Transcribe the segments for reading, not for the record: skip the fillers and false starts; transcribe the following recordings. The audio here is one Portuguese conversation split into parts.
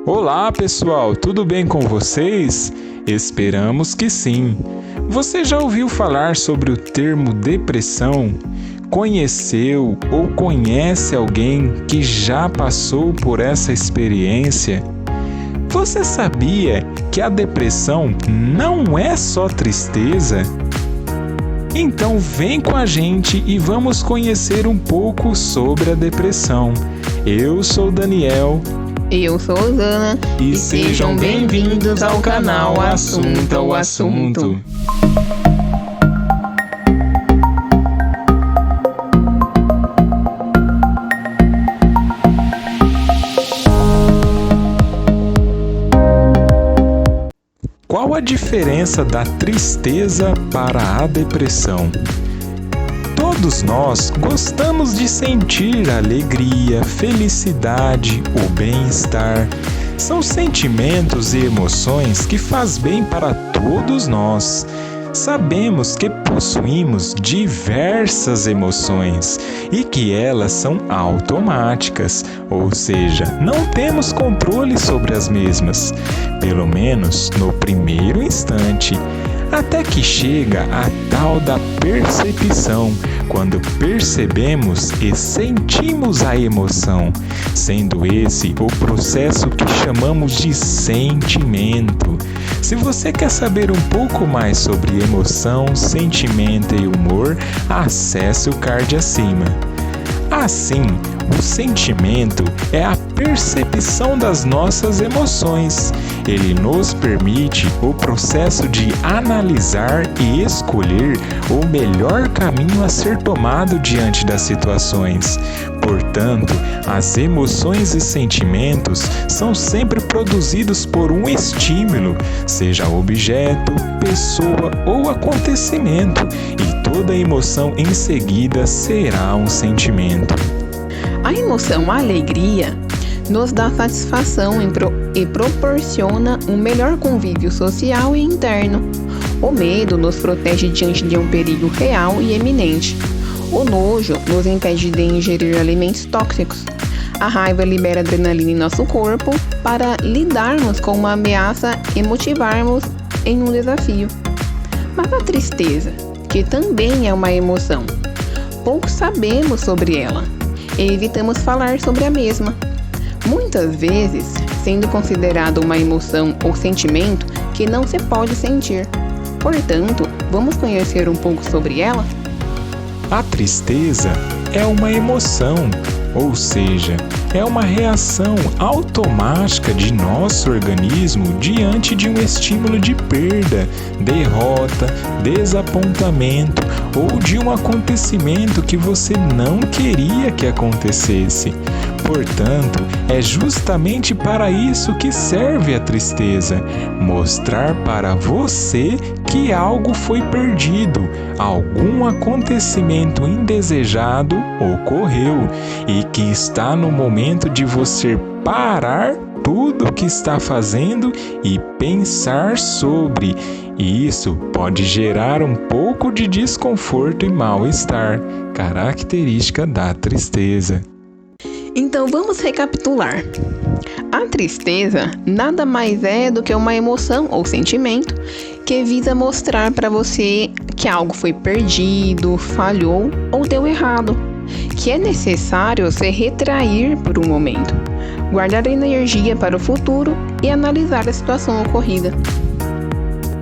Olá, pessoal, tudo bem com vocês? Esperamos que sim. Você já ouviu falar sobre o termo depressão? Conheceu ou conhece alguém que já passou por essa experiência? Você sabia que a depressão não é só tristeza? Então vem com a gente e vamos conhecer um pouco sobre a depressão. Eu sou Daniel. Eu sou Osana. E sejam bem-vindos ao canal Assunto ao Assunto. Qual a diferença da tristeza para a depressão? Todos nós gostamos de sentir alegria, felicidade, o bem-estar. São sentimentos e emoções que faz bem para todos nós. Sabemos que possuímos diversas emoções e que elas são automáticas, ou seja, não temos controle sobre as mesmas, pelo menos no primeiro instante, até que chega a tal da percepção, quando percebemos e sentimos a emoção, sendo esse o processo que chamamos de sentimento. Se você quer saber um pouco mais sobre emoção, sentimento e humor, acesse o card acima. Assim, o sentimento é a percepção das nossas emoções. Ele nos permite o processo de analisar e escolher o melhor caminho a ser tomado diante das situações. Portanto, as emoções e sentimentos são sempre produzidos por um estímulo, seja objeto, pessoa ou acontecimento, e toda emoção em seguida será um sentimento. A emoção alegria nos dá satisfação e proporciona um melhor convívio social e interno. O medo nos protege diante de um perigo real e iminente. O nojo nos impede de ingerir alimentos tóxicos. A raiva libera adrenalina em nosso corpo para lidarmos com uma ameaça e motivarmos em um desafio. Mas a tristeza, que também é uma emoção, pouco sabemos sobre ela e evitamos falar sobre a mesma. Muitas vezes, sendo considerada uma emoção ou sentimento que não se pode sentir. Portanto, vamos conhecer um pouco sobre ela? A tristeza é uma emoção, ou seja, é uma reação automática de nosso organismo diante de um estímulo de perda, derrota, desapontamento ou de um acontecimento que você não queria que acontecesse. Portanto, é justamente para isso que serve a tristeza, mostrar para você que algo foi perdido, algum acontecimento indesejado ocorreu e que está no momento de você parar tudo o que está fazendo e pensar sobre. E isso pode gerar um pouco de desconforto e mal-estar, característica da tristeza. Então vamos recapitular. A tristeza nada mais é do que uma emoção ou sentimento que visa mostrar para você que algo foi perdido, falhou ou deu errado, que é necessário se retrair por um momento, guardar energia para o futuro e analisar a situação ocorrida.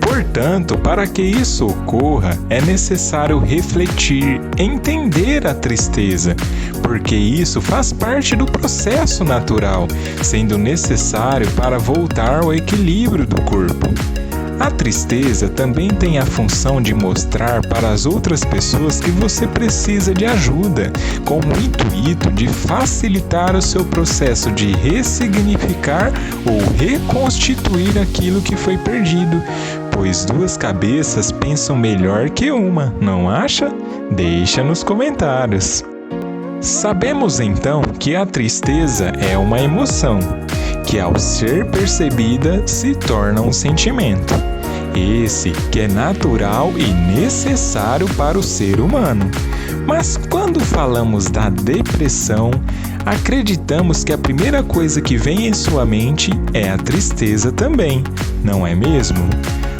Portanto, para que isso ocorra, é necessário refletir, entender a tristeza, porque isso faz parte do processo natural, sendo necessário para voltar ao equilíbrio do corpo. A tristeza também tem a função de mostrar para as outras pessoas que você precisa de ajuda, com o intuito de facilitar o seu processo de ressignificar ou reconstituir aquilo que foi perdido, pois duas cabeças pensam melhor que uma, não acha? Deixa nos comentários. Sabemos então que a tristeza é uma emoção, que ao ser percebida se torna um sentimento. Esse que é natural e necessário para o ser humano. Mas quando falamos da depressão, acreditamos que a primeira coisa que vem em sua mente é a tristeza também, não é mesmo?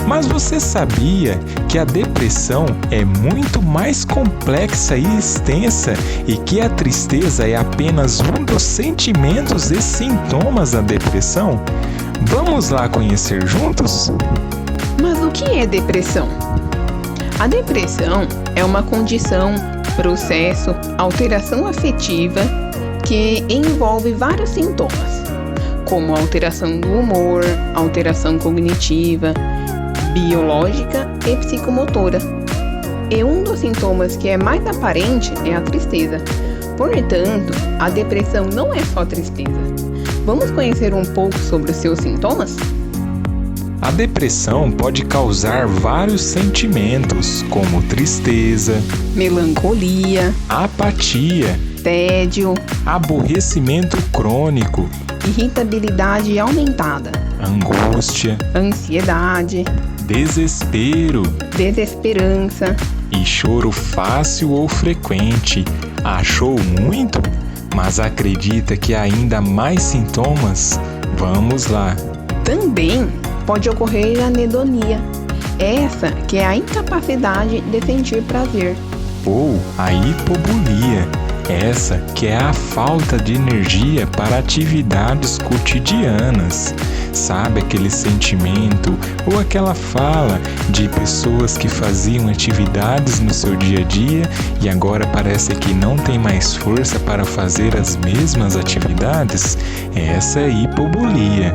Mas você sabia que a depressão é muito mais complexa e extensa e que a tristeza é apenas um dos sentimentos e sintomas da depressão? Vamos lá conhecer juntos? Mas o que é depressão? A depressão é uma condição, processo, alteração afetiva que envolve vários sintomas, como alteração do humor, alteração cognitiva, biológica e psicomotora. E um dos sintomas que é mais aparente é a tristeza. Portanto, a depressão não é só tristeza. Vamos conhecer um pouco sobre os seus sintomas? A depressão pode causar vários sentimentos, como tristeza, melancolia, apatia, tédio, aborrecimento crônico, irritabilidade aumentada, angústia, ansiedade, desespero, desesperança e choro fácil ou frequente. Achou muito? Mas acredita que há ainda mais sintomas? Vamos lá! Também pode ocorrer a anedonia, essa que é a incapacidade de sentir prazer. Ou a hipobulia, essa que é a falta de energia para atividades cotidianas. Sabe aquele sentimento ou aquela fala de pessoas que faziam atividades no seu dia a dia e agora parece que não tem mais força para fazer as mesmas atividades? Essa é hipobulia.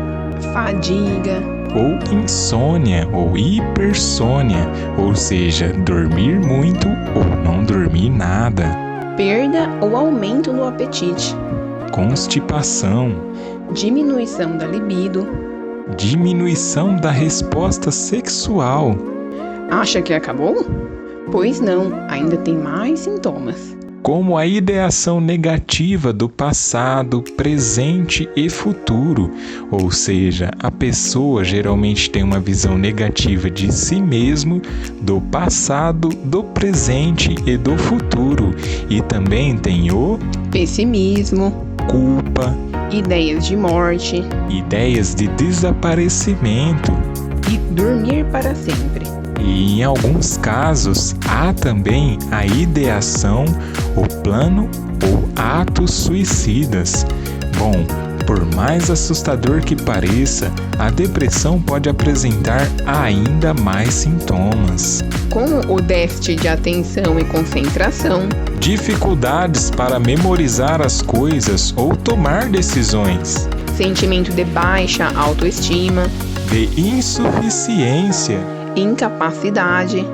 Fadiga, ou insônia ou hipersônia, ou seja, dormir muito ou não dormir nada. Perda ou aumento do apetite. Constipação. Diminuição da libido. Diminuição da resposta sexual. Acha que acabou? Pois não, ainda tem mais sintomas. Como a ideação negativa do passado, presente e futuro, ou seja, a pessoa geralmente tem uma visão negativa de si mesmo, do passado, do presente e do futuro, e também tem o pessimismo, culpa, ideias de morte, ideias de desaparecimento e dormir para sempre. E em alguns casos, há também a ideação, o plano ou atos suicidas. Bom, por mais assustador que pareça, a depressão pode apresentar ainda mais sintomas. Como o déficit de atenção e concentração, dificuldades para memorizar as coisas ou tomar decisões, sentimento de baixa autoestima, de insuficiência, incapacidade,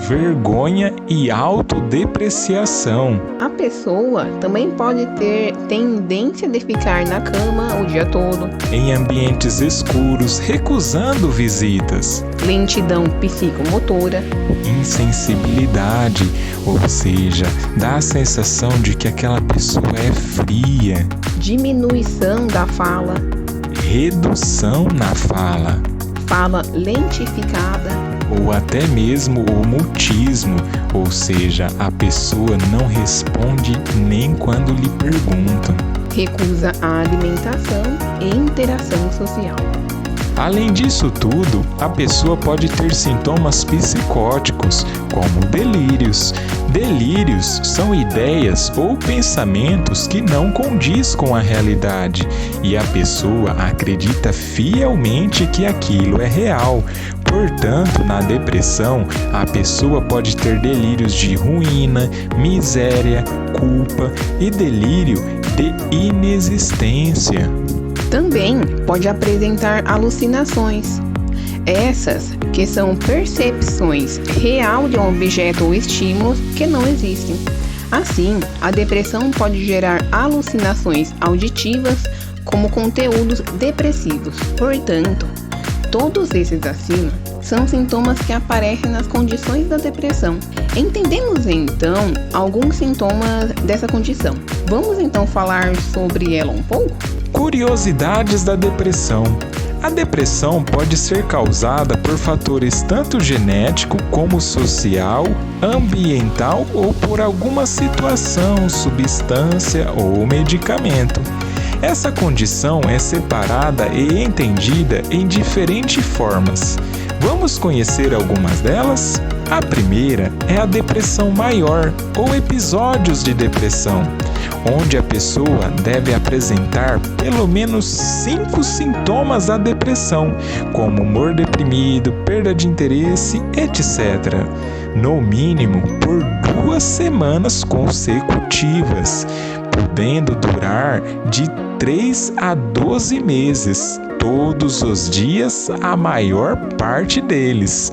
vergonha e autodepreciação. A pessoa também pode ter tendência de ficar na cama o dia todo, em ambientes escuros, recusando visitas, lentidão psicomotora, insensibilidade, ou seja, dá a sensação de que aquela pessoa é fria, diminuição da fala, redução na fala, fala lentificada, ou até mesmo o mutismo, ou seja, a pessoa não responde nem quando lhe perguntam. Recusa a alimentação e interação social. Além disso tudo, a pessoa pode ter sintomas psicóticos, como delírios. Delírios são ideias ou pensamentos que não condiz com a realidade e a pessoa acredita fielmente que aquilo é real. Portanto, na depressão, a pessoa pode ter delírios de ruína, miséria, culpa e delírio de inexistência. Também pode apresentar alucinações. Essas que são percepções real de um objeto ou estímulo que não existem. Assim, a depressão pode gerar alucinações auditivas como conteúdos depressivos. Portanto, todos esses acima são sintomas que aparecem nas condições da depressão. Entendemos então alguns sintomas dessa condição. Vamos então falar sobre ela um pouco? Curiosidades da depressão. A depressão pode ser causada por fatores tanto genético como social, ambiental ou por alguma situação, substância ou medicamento. Essa condição é separada e entendida em diferentes formas. Vamos conhecer algumas delas? A primeira é a depressão maior ou episódios de depressão, onde a pessoa deve apresentar pelo menos 5 sintomas da depressão, como humor deprimido, perda de interesse, etc., no mínimo por 2 semanas consecutivas, podendo durar de 3 a 12 meses, todos os dias, a maior parte deles.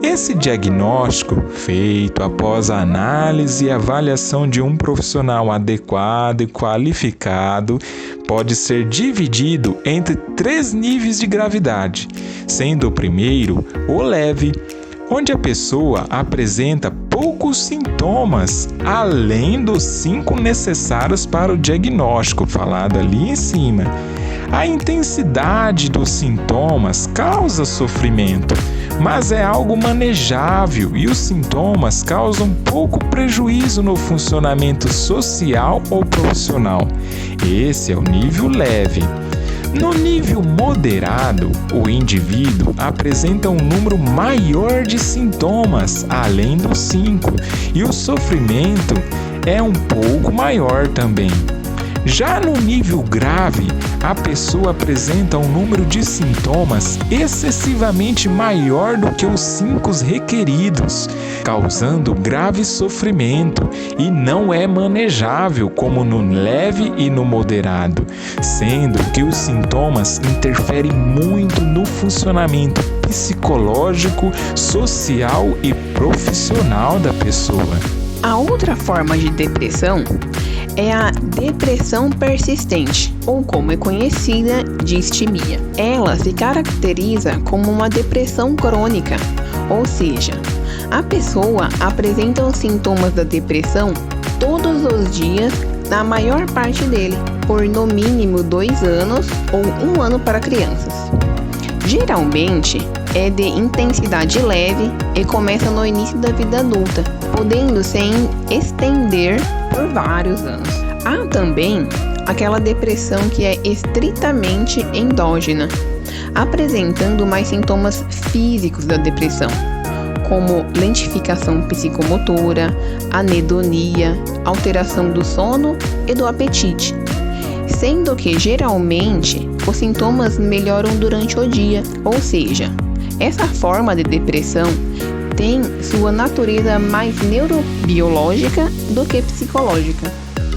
Esse diagnóstico, feito após a análise e avaliação de um profissional adequado e qualificado, pode ser dividido entre 3 níveis de gravidade, sendo o primeiro o leve, onde a pessoa apresenta poucos sintomas, além dos 5 necessários para o diagnóstico falado ali em cima. A intensidade dos sintomas causa sofrimento, mas é algo manejável e os sintomas causam pouco prejuízo no funcionamento social ou profissional. Esse é o nível leve. No nível moderado, o indivíduo apresenta um número maior de sintomas, além dos 5, e o sofrimento é um pouco maior também. Já no nível grave, a pessoa apresenta um número de sintomas excessivamente maior do que os 5 requeridos, causando grave sofrimento e não é manejável como no leve e no moderado, sendo que os sintomas interferem muito no funcionamento psicológico, social e profissional da pessoa. A outra forma de depressão é a depressão persistente, ou como é conhecida, distimia. Ela se caracteriza como uma depressão crônica, ou seja, a pessoa apresenta os sintomas da depressão todos os dias, na maior parte dele, por no mínimo 2 anos ou 1 ano para crianças. Geralmente, é de intensidade leve e começa no início da vida adulta, podendo se estender por vários anos. Há também aquela depressão que é estritamente endógena, apresentando mais sintomas físicos da depressão, como lentificação psicomotora, anedonia, alteração do sono e do apetite, sendo que geralmente os sintomas melhoram durante o dia, ou seja, essa forma de depressão tem sua natureza mais neurobiológica do que psicológica.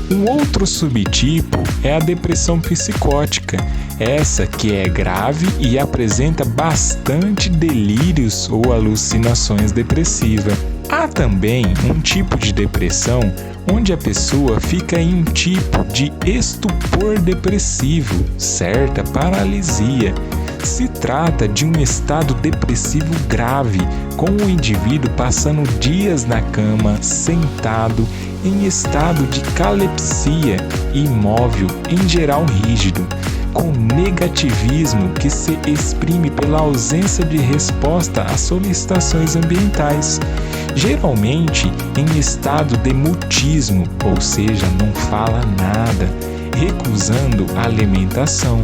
Um outro subtipo é a depressão psicótica, essa que é grave e apresenta bastante delírios ou alucinações depressivas. Há também um tipo de depressão onde a pessoa fica em um tipo de estupor depressivo, certa paralisia. Se trata de um estado depressivo grave, com o indivíduo passando dias na cama, sentado, em estado de catalepsia, imóvel, em geral rígido, com negativismo que se exprime pela ausência de resposta às solicitações ambientais, geralmente em estado de mutismo, ou seja, não fala nada, recusando a alimentação,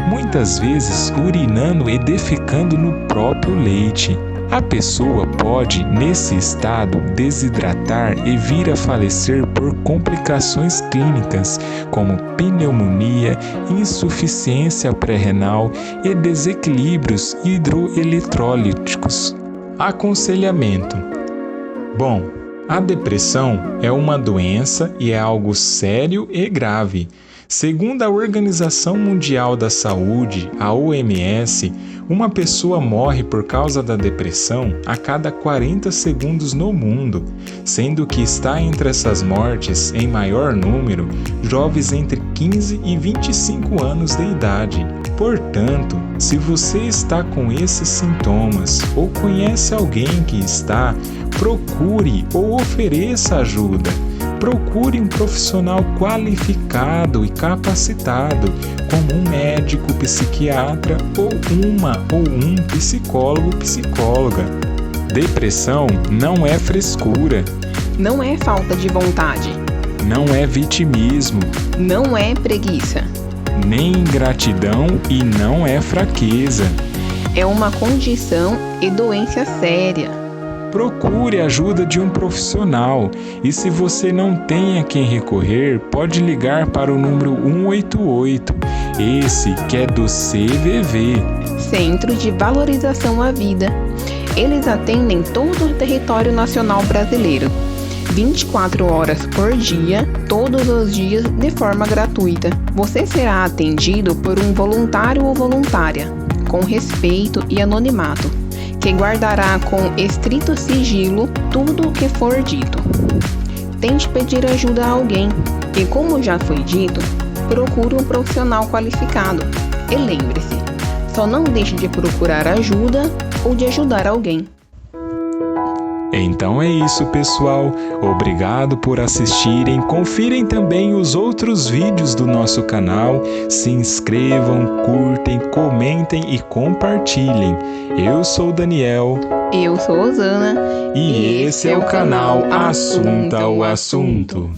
muitas vezes urinando e defecando no próprio leite. A pessoa pode, nesse estado, desidratar e vir a falecer por complicações clínicas, como pneumonia, insuficiência pré-renal e desequilíbrios hidroeletrolíticos. Aconselhamento. Bom, a depressão é uma doença e é algo sério e grave. Segundo a Organização Mundial da Saúde, a OMS, uma pessoa morre por causa da depressão a cada 40 segundos no mundo, sendo que está entre essas mortes, em maior número, jovens entre 15 e 25 anos de idade. Portanto, se você está com esses sintomas ou conhece alguém que está, procure ou ofereça ajuda. procure um profissional qualificado e capacitado, como um médico, psiquiatra ou um psicólogo, psicóloga. Depressão não é frescura, Não é falta de vontade, não é vitimismo, não é preguiça. nem ingratidão e não é fraqueza. É uma condição e doença séria. Procure a ajuda de um profissional e, se você não tem a quem recorrer, pode ligar para o número 188, esse que é do CVV. Centro de Valorização à Vida. Eles atendem todo o território nacional brasileiro, 24 horas por dia, todos os dias, de forma gratuita. Você será atendido por um voluntário ou voluntária, com respeito e anonimato, que guardará com estrito sigilo tudo o que for dito. Tente pedir ajuda a alguém e, como já foi dito, procure um profissional qualificado. E lembre-se, só não deixe de procurar ajuda ou de ajudar alguém. Então é isso, pessoal. Obrigado por assistirem. Confirem também os outros vídeos do nosso canal. Se inscrevam, curtem, comentem e compartilhem. Eu sou o Daniel. Eu sou Osana E esse é o canal Assunta o Assunto.